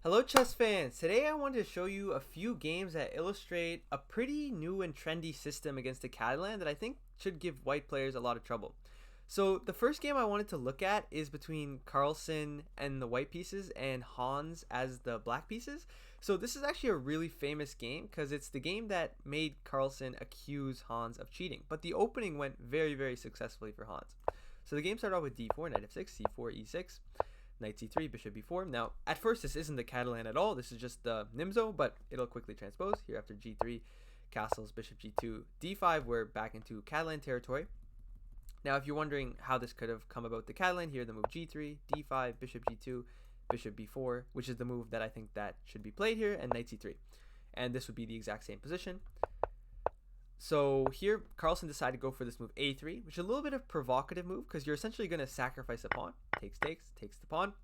Hello chess fans! Today I wanted to show you a few games that illustrate a pretty new and trendy system against the Catalan that I think should give white players a lot of trouble. So the first game I wanted to look at is between Carlsen and the white pieces and Hans as the black pieces. So this is actually a really famous game because it's the game that made Carlsen accuse Hans of cheating. But the opening went very successfully for Hans. So the game started off with d4, knight f6, c4, e6. Knight c3, bishop b4. Now, at first, this isn't the Catalan at all. This is just the Nimzo, but it'll quickly transpose. Here after g3, castles, bishop g2, d5, we're back into Catalan territory. Now, if you're wondering how this could have come about the Catalan, here the move g3, d5, bishop g2, bishop b4, which is the move that I think that should be played here, and knight c3. And this would be the exact same position. So here, Carlsen decided to go for this move a3, which is a little bit of a provocative move because you're essentially going to sacrifice a pawn. Takes the pawn.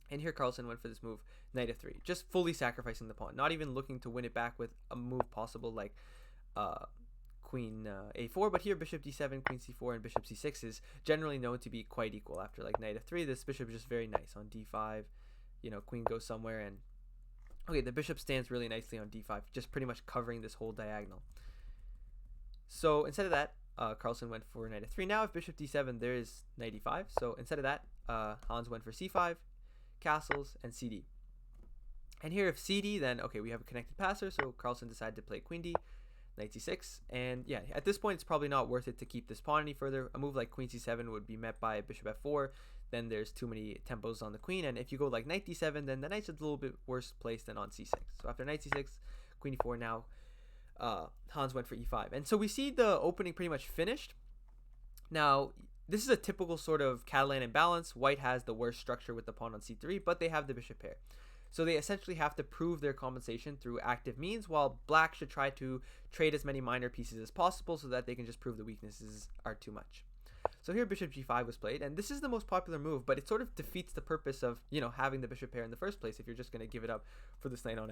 And here Carlsen went for this move, knight f3, just fully sacrificing the pawn, not even looking to win it back with a move possible like queen a4. But here bishop d7, queen c4, and bishop c6 is generally known to be quite equal. After like knight f3, this bishop is just very nice. On d5, queen goes somewhere, and okay, the bishop stands really nicely on d5, just pretty much covering this whole diagonal. So instead of that, Carlsen went for knight f3. Now if bishop d7, there is knight e5. So instead of that, Hans went for c5, castles, and cd. And here if cd, then okay, we have a connected passer. So Carlsen decided to play queen d, knight c6. And yeah, at this point, it's probably not worth it to keep this pawn any further. A move like queen c7 would be met by bishop f4. Then there's too many tempos on the queen. And if you go like knight d7, then the knight's a little bit worse placed than on c6. So after knight c6, queen e4 now. Hans went for e5. And so we see the opening pretty much finished. Now, this is a typical sort of Catalan imbalance. White has the worst structure with the pawn on c3, but they have the bishop pair. So they essentially have to prove their compensation through active means, while black should try to trade as many minor pieces as possible so that they can just prove the weaknesses are too much. So here bishop g5 was played, and this is the most popular move, but it sort of defeats the purpose of, having the bishop pair in the first place if you're just going to give it up for this knight on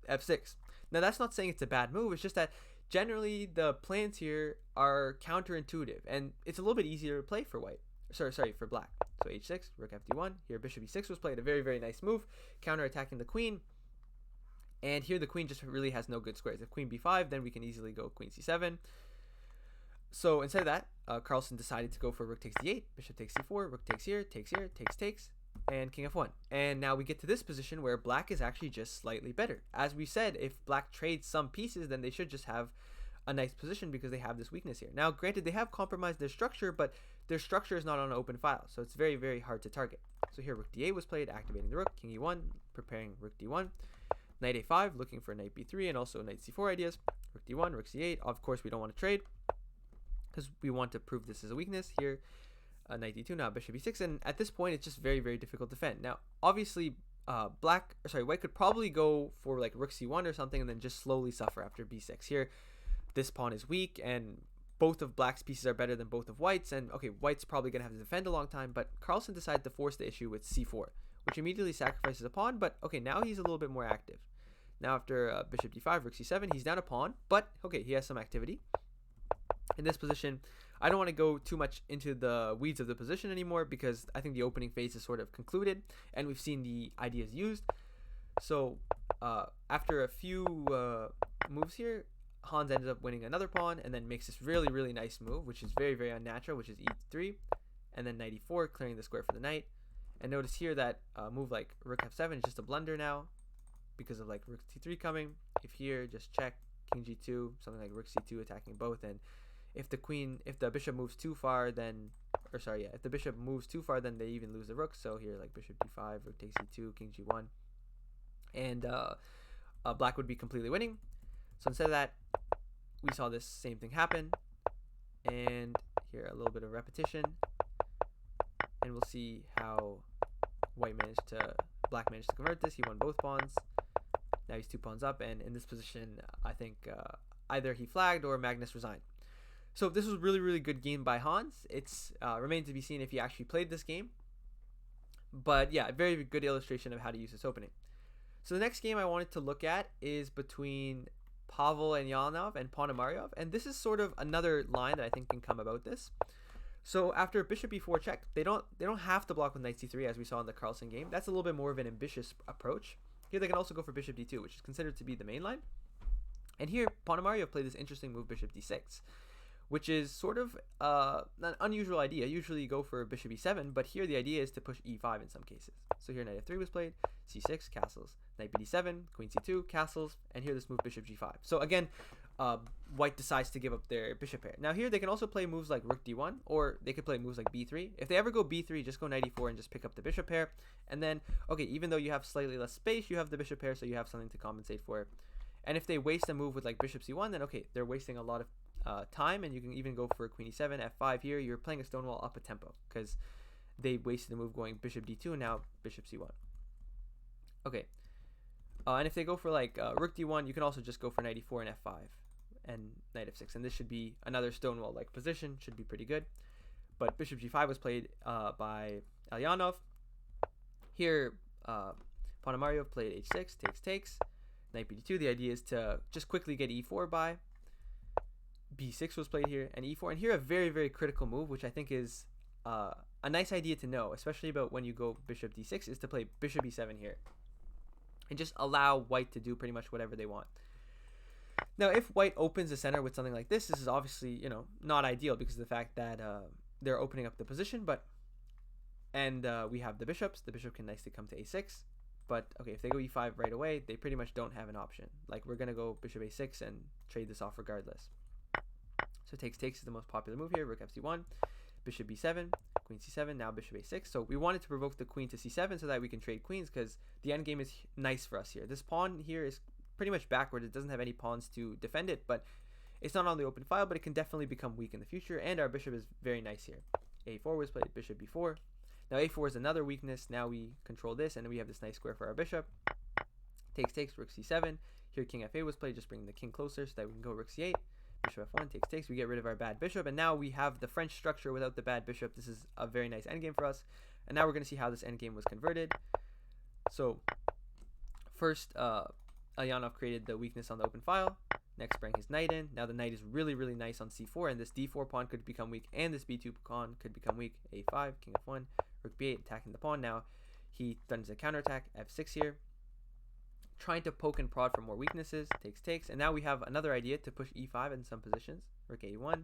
f6. Now that's not saying it's a bad move, it's just that generally the plans here are counterintuitive, and it's a little bit easier to play for white. Sorry, for black. So h6, rook fd1. Here bishop e6 was played, a very nice move, counter-attacking the queen. And here the queen just really has no good squares. If queen b5, then we can easily go queen c7. So instead of that, Carlsen decided to go for rook takes d8, bishop takes c4, rook takes here, takes, and king f1. And now we get to this position where black is actually just slightly better. As we said, if black trades some pieces, then they should just have a nice position because they have this weakness here. Now, granted, they have compromised their structure, but their structure is not on an open file, so it's very hard to target. So here rook d8 was played, activating the rook, king e1, preparing rook d1, knight a5, looking for knight b3, and also knight c4 ideas, rook d1, rook c8. Of course, we don't want to trade because we want to prove this as a weakness. Here knight d2, now bishop e6, and at this point it's just very difficult to defend. Now obviously white could probably go for like rook c1 or something and then just slowly suffer after b6. Here this pawn is weak and both of black's pieces are better than both of white's, and okay, white's probably gonna have to defend a long time, but Carlsen decided to force the issue with c4, which immediately sacrifices a pawn. But okay, now he's a little bit more active. Now after bishop d5, rook c7, he's down a pawn, but okay, he has some activity in this position. I don't want to go too much into the weeds of the position anymore because I think the opening phase is sort of concluded and we've seen the ideas used. So after a few moves here, Hans ended up winning another pawn and then makes this really nice move, which is very unnatural, which is e3, and then knight e4, clearing the square for the knight. And notice here that move like rook f7 is just a blunder now because of like rook c3 coming. If here, just check, king g2, something like rook c2 attacking both, and if the bishop moves too far, then, if the bishop moves too far, then they even lose the rook. So here, like bishop d5, rook takes e2, king g1, and black would be completely winning. So instead of that, we saw this same thing happen, and here a little bit of repetition, and we'll see how black managed to convert this. He won both pawns. Now he's 2 pawns up, and in this position, I think either he flagged or Magnus resigned. So this was a really good game by Hans. It's remains to be seen if he actually played this game. But yeah, a very good illustration of how to use this opening. So the next game I wanted to look at is between Pavel and Yanov and Ponomaryov. And this is sort of another line that I think can come about this. So after bishop e4 check, they don't have to block with knight c3 as we saw in the Carlsen game. That's a little bit more of an ambitious approach. Here they can also go for bishop d2, which is considered to be the main line. And here, Ponomarev played this interesting move, bishop d6, which is sort of an unusual idea. Usually you go for bishop e7, but here the idea is to push e5 in some cases. So here knight f3 was played, c6, castles, knight bd7, queen c2, castles, and here this move bishop g5. So again, white decides to give up their bishop pair. Now here they can also play moves like rook d1, or they could play moves like b3. If they ever go b3, just go knight e4 and just pick up the bishop pair. And then, okay, even though you have slightly less space, you have the bishop pair, so you have something to compensate for it. And if they waste a move with like bishop c1, then okay, they're wasting a lot of time, and you can even go for queen e7, f5 here. You're playing a stonewall up a tempo because they wasted a move going bishop d2 and now bishop c1. Okay, and if they go for like rook d1, you can also just go for knight e4 and f5 and knight f6, and this should be another stonewall like position, should be pretty good. But bishop g5 was played by Alyanov. Here Ponomarev played h6, takes, knight bd2. The idea is to just quickly get e4 by. b6 was played here, and e4. And here a very, very critical move, which I think is a nice idea to know, especially about when you go bishop d6, is to play bishop e7 here. And just allow white to do pretty much whatever they want. Now, if white opens the center with something like this is obviously, you know, not ideal because of the fact that they're opening up the position, and we have the bishops. The bishop can nicely come to a6. But, okay, if they go e5 right away, they pretty much don't have an option. Like, we're going to go bishop a6 and trade this off regardless. So takes is the most popular move here. Rook fc1, bishop b7, queen c7, now bishop a6. So we wanted to provoke the queen to c7 so that we can trade queens because the endgame is nice for us here. This pawn here is pretty much backward. It doesn't have any pawns to defend it, but it's not on the open file, but it can definitely become weak in the future, and our bishop is very nice here. a4 was played, bishop b4. Now a4 is another weakness. Now we control this, and then we have this nice square for our bishop. Takes, rook c7. Here king f8 was played, just bringing the king closer so that we can go rook c8. Bishop f1, takes. We get rid of our bad bishop, and now we have the French structure without the bad bishop. This is a very nice endgame for us. And now we're going to see how this endgame was converted. So first, Alyanov created the weakness on the open file. Next, bring his knight in. Now the knight is really, really nice on c4, and this d4 pawn could become weak, and this b2 pawn could become weak. a5, king f1, rook b8, attacking the pawn. Now he threatens a counterattack, f6 here, trying to poke and prod for more weaknesses. Takes, and now we have another idea to push e5 in some positions. Rook a1,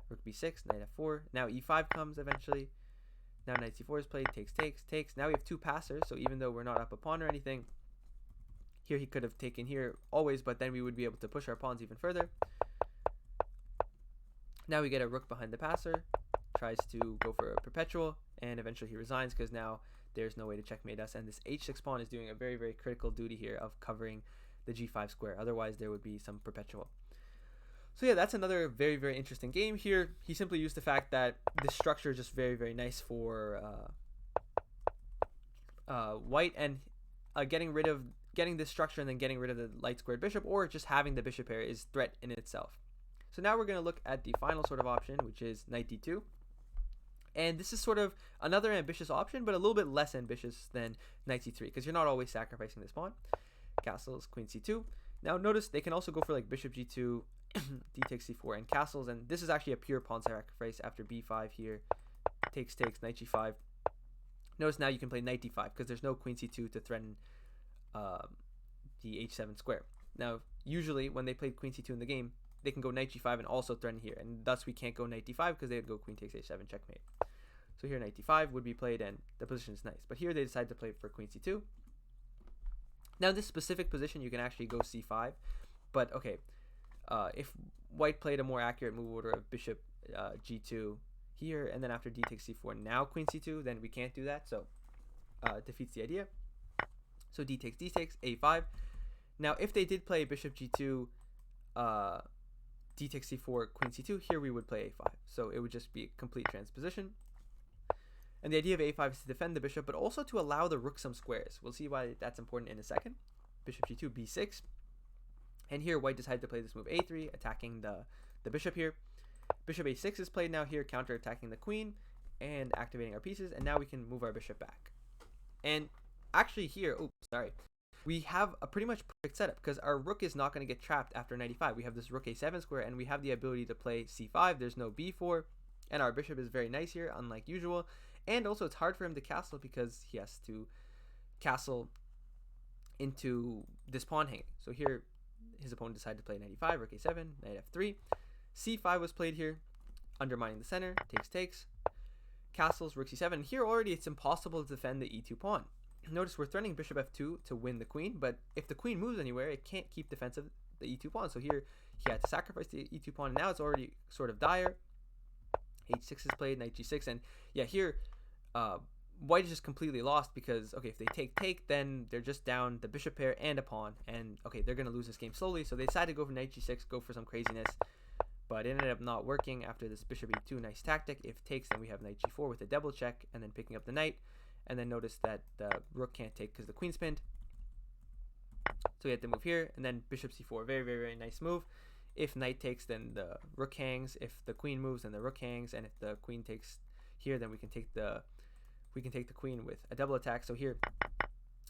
rook b6, knight f4. Now e5 comes eventually. Now knight c4 is played. Takes. Now we have two passers, so even though we're not up a pawn or anything, here he could have taken here always, but then we would be able to push our pawns even further. Now we get a rook behind the passer, tries to go for a perpetual, and eventually he resigns because now there's no way to checkmate us, and this h6 pawn is doing a very, very critical duty here of covering the g5 square. Otherwise there would be some perpetual. So yeah, that's another very, very interesting game. Here he simply used the fact that this structure is just very, very nice for white, and getting this structure and then getting rid of the light squared bishop, or just having the bishop pair, is threat in itself. So now we're going to look at the final sort of option, which is knight d2. And this is sort of another ambitious option, but a little bit less ambitious than knight c3, because you're not always sacrificing this pawn. Castles, queen c2. Now notice they can also go for like bishop g2, d takes c4, and castles, and this is actually a pure pawn sacrifice after b5 here. Takes, knight g5. Notice now you can play knight d5 because there's no queen c2 to threaten the h7 square. Now usually when they played queen c2 in the game, they can go knight g5 and also threaten here, and thus we can't go knight d5 because they would go queen takes h7, checkmate. So here knight d5 would be played, and the position is nice, but here they decide to play for queen c2. Now this specific position you can actually go c5, but okay, if white played a more accurate move order of bishop g2 here, and then after d takes c4, now queen c2, then we can't do that, so defeats the idea. So d takes, a5. Now if they did play bishop g2, d takes c4, queen c2, here we would play a5. So it would just be a complete transposition. And the idea of a5 is to defend the bishop, but also to allow the rook some squares. We'll see why that's important in a second. Bishop g2, b6. And here white decided to play this move a3, attacking the bishop here. Bishop a6 is played now here, counter-attacking the queen and activating our pieces. And now we can move our bishop back. And actually here, we have a pretty much perfect setup because our rook is not going to get trapped after knight e5. We have this rook a7 square, and we have the ability to play c5. There's no b4, and our bishop is very nice here, unlike usual. And also it's hard for him to castle because he has to castle into this pawn hanging. So here his opponent decided to play knight e5, rook a7, knight f3. c5 was played here, undermining the center, takes, castles, rook c7. And here already it's impossible to defend the e2 pawn. Notice we're threatening bishop f2 to win the queen, but if the queen moves anywhere, it can't keep defensive the e2 pawn. So here he had to sacrifice the e2 pawn, and now it's already sort of dire. h6 is played, knight g6, and yeah, here white is just completely lost because, okay, if they take, then they're just down the bishop pair and a pawn, and okay, they're going to lose this game slowly, so they decided to go for knight g6, go for some craziness, but it ended up not working after this bishop e2, nice tactic. If takes, then we have knight g4 with a double check, and then picking up the knight, and then notice that the rook can't take because the queen's pinned, so we had to move here, and then bishop c4, very, very, very nice move. If knight takes, then the rook hangs. If the queen moves, then the rook hangs, and if the queen takes here, then we can take the queen with a double attack. So here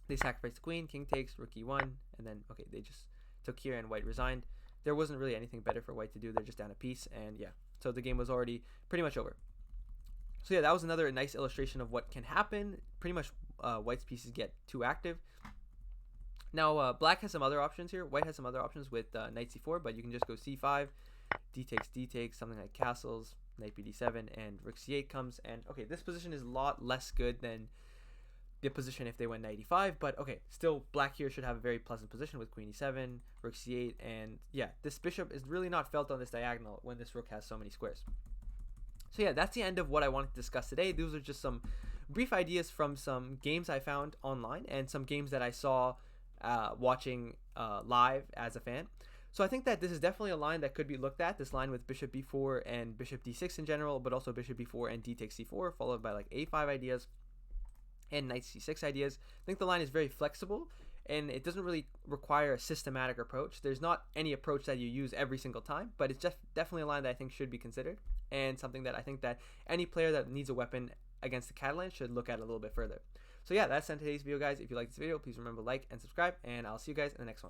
they sacrifice the queen, king takes, rook e1, and then okay, they just took here and white resigned. There wasn't really anything better for white to do. They're just down a piece, and yeah, so the game was already pretty much over. So yeah, that was another nice illustration of what can happen. Pretty much white's pieces get too active. Now black has some other options here. White has some other options with knight c4, but you can just go c5, d takes, something like castles, knight b d7, and rook c8 comes. And okay, this position is a lot less good than the position if they went knight e5, but okay, still black here should have a very pleasant position with queen e7, rook c8, and yeah, this bishop is really not felt on this diagonal when this rook has so many squares. So yeah, that's the end of what I wanted to discuss today. Those are just some brief ideas from some games I found online and some games that I saw watching live as a fan. So I think that this is definitely a line that could be looked at, this line with bishop b4 and bishop d6 in general, but also bishop b4 and d takes c4, followed by like a5 ideas and knight c6 ideas. I think the line is very flexible, and it doesn't really require a systematic approach. There's not any approach that you use every single time, but it's just definitely a line that I think should be considered, and something that I think that any player that needs a weapon against the Catalan should look at a little bit further. So yeah, that's it in today's video, guys. If you like this video, please remember to like and subscribe, and I'll see you guys in the next one.